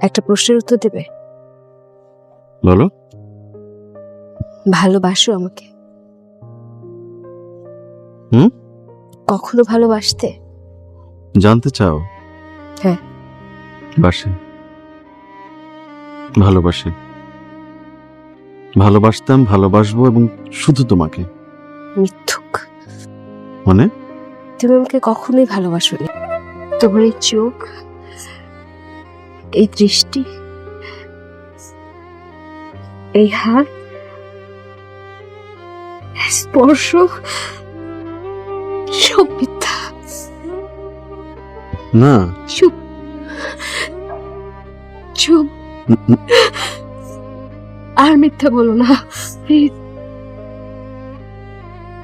একটা প্রশ্নের উত্তর দেবে? বলো। ভালোবাসো আমাকে? কখনো ভালোবাসতে? জানতে চাও? হ্যাঁ। বাসে, ভালোবাসে, ভালোবাসতাম, ভালোবাসবো এবং শুধু তোমাকে। মিথ্যুক। মানে? তুমি আমাকে কখনোই ভালোবাসোনি। তোমার এই চোখ, এই দৃষ্টি, এই হাত, স্পর্শ সব মিথ্যা। না। চুপ চুপ, আর মিথ্যা বলো না প্লিজ।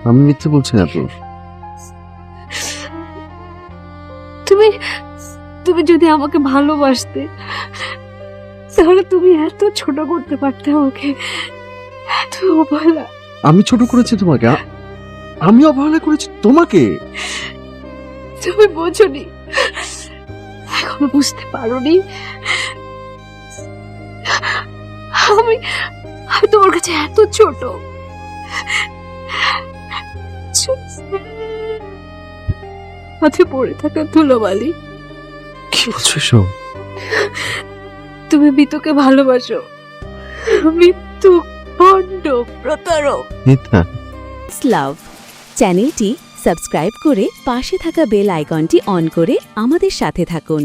আমি মিথ্যে বলছি না তো। তুমি তুমি যদি আমাকে ভালোবাসতে তাহলে তুমি এত ছোট করতে পারতে আমাকে, এত অবহেলা। আমি ছোট করেছি তোমাকে? আমি অবহেলা করেছি তোমাকে? তুমি বোঝোনি, এখনো বুঝতে পারোনি। আমি আমি তোমার কাছে এত ছোট। হাতে পড়ে থাকা ধুলোবালি। কি বলছো এসব? তুমি মিতুকে ভালোবাসো। মিতু ভণ্ড, প্রতারক, মিথ্যা। লাভ চ্যানেলটি সাবস্ক্রাইব করে পাশে থাকা বেল আইকনটি অন করে আমাদের সাথে থাকুন।